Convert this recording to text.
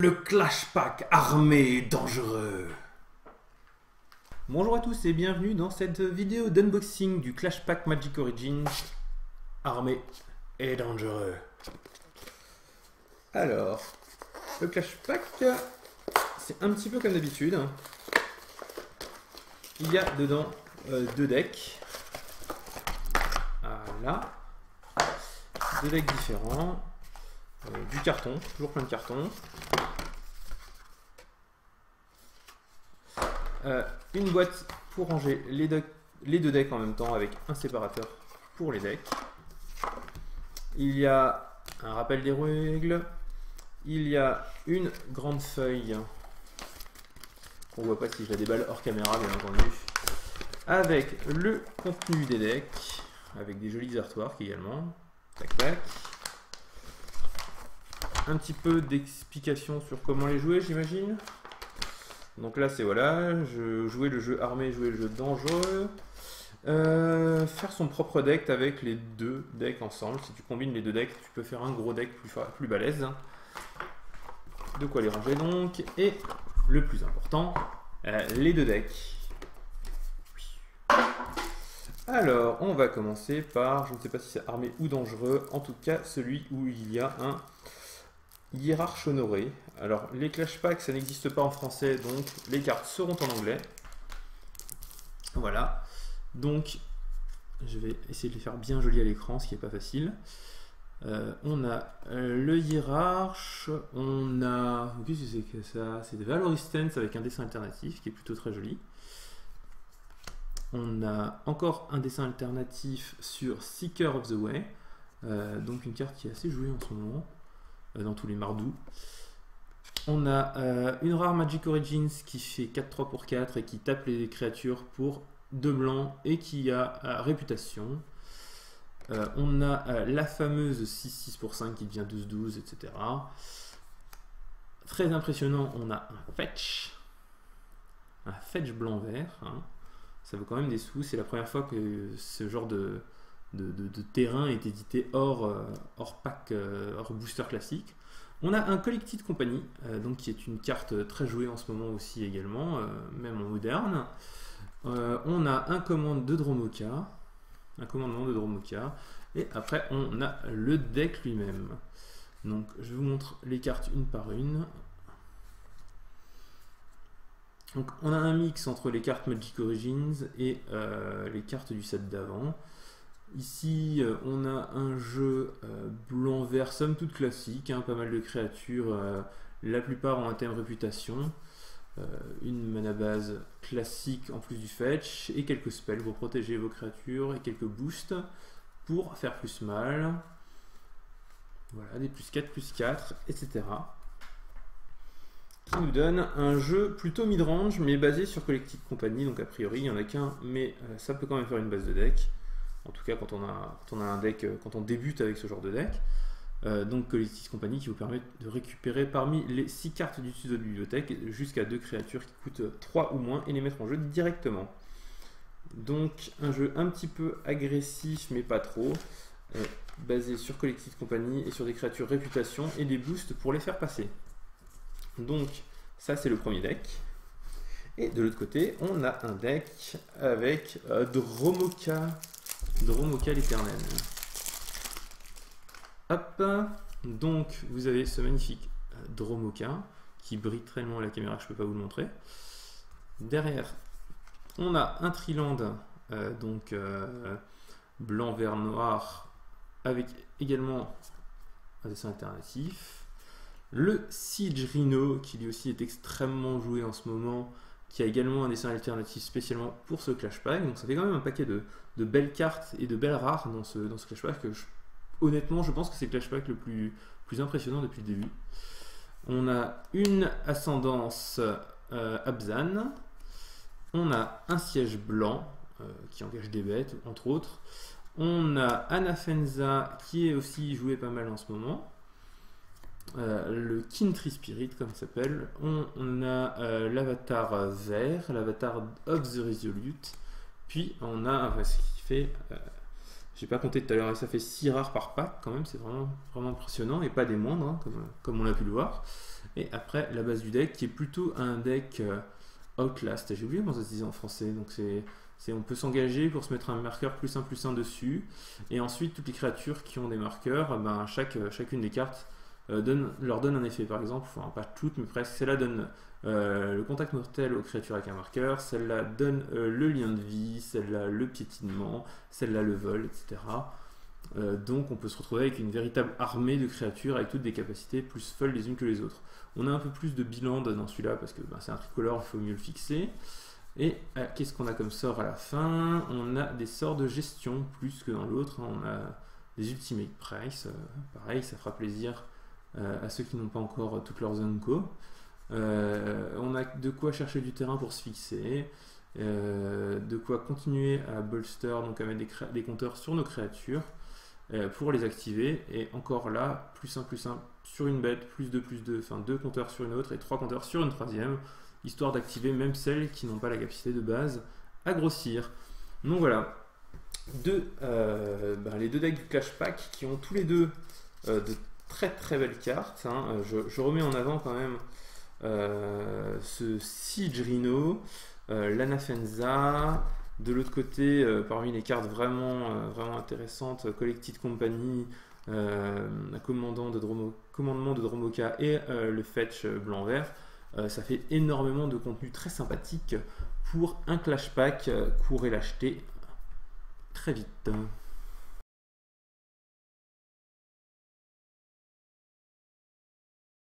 Le Clash Pack armé dangereux. Bonjour à tous et bienvenue dans cette vidéo d'unboxing du Clash Pack Magic Origins armé et dangereux. Alors, le Clash Pack, c'est un petit peu comme d'habitude. Il y a dedans deux decks. Voilà. Deux decks différents. Du carton, toujours plein de cartons. Une boîte pour ranger les deux decks en même temps avec un séparateur pour les decks. Il y a un rappel des règles. Il y a une grande feuille qu'on voit pas si je la déballe hors caméra bien entendu, avec le contenu des decks, avec des jolis artworks également. Tac tac. Un petit peu d'explication sur comment les jouer, j'imagine. Donc là, c'est voilà, jouer le jeu armé, jouer le jeu dangereux. Faire son propre deck avec les deux decks ensemble. Si tu combines les deux decks, tu peux faire un gros deck plus balèze. De quoi les ranger donc. Et le plus important, les deux decks. Alors, on va commencer par, je ne sais pas si c'est armé ou dangereux, en tout cas celui où il y a un hiérarche honoré. Alors les Clash Packs ça n'existe pas en français, donc les cartes seront en anglais. Voilà, donc je vais essayer de les faire bien jolies à l'écran, ce qui n'est pas facile. On a le hiérarche, on a, qu'est-ce que c'est que ça? C'est des Valor Stance avec un dessin alternatif qui est plutôt très joli. On a encore un dessin alternatif sur Seeker of the Way, donc une carte qui est assez jouée en ce moment dans tous les mardous. On a une rare Magic Origins qui fait 4-3 pour 4 et qui tape les créatures pour 2 blancs et qui a réputation. On a la fameuse 6-6 pour 5 qui devient 12-12, etc. Très impressionnant, on a un fetch blanc-vert. Hein. Ça vaut quand même des sous, c'est la première fois que ce genre de terrain est édité hors pack, hors booster classique. On a un Collected Company, donc qui est une carte très jouée en ce moment aussi également, même en moderne. On a un commandement de Dromoka, et après on a le deck lui-même. Donc je vous montre les cartes une par une. Donc on a un mix entre les cartes Magic Origins et les cartes du set d'avant. Ici, on a un jeu blanc-vert, somme toute classique, hein, pas mal de créatures, la plupart ont un thème réputation, une mana base classique en plus du fetch, et quelques spells pour protéger vos créatures, et quelques boosts pour faire plus mal. Voilà, des plus 4, etc. Qui nous donne un jeu plutôt mid-range, mais basé sur Collected Company, donc a priori il n'y en a qu'un, mais ça peut quand même faire une base de deck. En tout cas quand on a un deck, quand on débute avec ce genre de deck. Donc Collected Company qui vous permet de récupérer parmi les 6 cartes du tuto de bibliothèque jusqu'à 2 créatures qui coûtent 3 ou moins et les mettre en jeu directement. Donc un jeu un petit peu agressif mais pas trop, basé sur Collected Company et sur des créatures réputation et des boosts pour les faire passer. Donc ça c'est le premier deck. Et de l'autre côté on a un deck avec Dromoka l'éternel. Hop, donc vous avez ce magnifique Dromoka qui brille tellement à la caméra que je ne peux pas vous le montrer. Derrière, on a un Triland, donc blanc, vert, noir, avec également un dessin alternatif. Le Siege Rhino qui lui aussi est extrêmement joué en ce moment, qui a également un dessin alternatif spécialement pour ce Clash Pack. Donc ça fait quand même un paquet de belles cartes et de belles rares dans ce Clash Pack. Honnêtement, je pense que c'est le Clash Pack le plus impressionnant depuis le début. On a une Ascendance Abzan. On a un siège blanc qui engage des bêtes, entre autres. On a Anafenza qui est aussi joué pas mal en ce moment. Le Kintry Spirit comme ça s'appelle. On a l'avatar vert, l'avatar of the Resolute, puis on a ce qui fait j'ai pas compté tout à l'heure et ça fait 6 rares par pack quand même, c'est vraiment impressionnant et pas des moindres hein, comme on a pu le voir. Et après, la base du deck qui est plutôt un deck Outlast. J'ai oublié comment ça se disait en français. Donc on peut s'engager pour se mettre un marqueur +1/+1 dessus. Et ensuite, toutes les créatures qui ont des marqueurs, ben, chacune des cartes leur donne un effet. Par exemple, enfin, pas toutes, mais presque. Celle-là donne le contact mortel aux créatures avec un marqueur. Celle-là donne le lien de vie. Celle-là, le piétinement. Celle-là, le vol, etc. Donc on peut se retrouver avec une véritable armée de créatures avec toutes des capacités plus folles les unes que les autres. On a un peu plus de bilan dans celui-là parce que ben, c'est un tricolore, il faut mieux le fixer. Et qu'est-ce qu'on a comme sort à la fin? On a des sorts de gestion plus que dans l'autre. On a des Ultimate Price, pareil, ça fera plaisir à ceux qui n'ont pas encore toutes leurs zones co. On a de quoi chercher du terrain pour se fixer. De quoi continuer à bolster, donc à mettre des compteurs sur nos créatures pour les activer, et encore là, +1/+1 sur une bête, +2/+2, enfin 2 compteurs sur une autre et 3 compteurs sur une troisième, histoire d'activer même celles qui n'ont pas la capacité de base à grossir. Donc voilà, les deux decks du Clash Pack qui ont tous les deux de très très belles cartes. Hein. Je remets en avant quand même ce Siege Rhino, l'Anafenza. De l'autre côté, parmi les cartes vraiment intéressantes, Collected Company, commandement de Dromoka et le Fetch blanc-vert, ça fait énormément de contenu très sympathique pour un Clash Pack. Courez l'acheter très vite.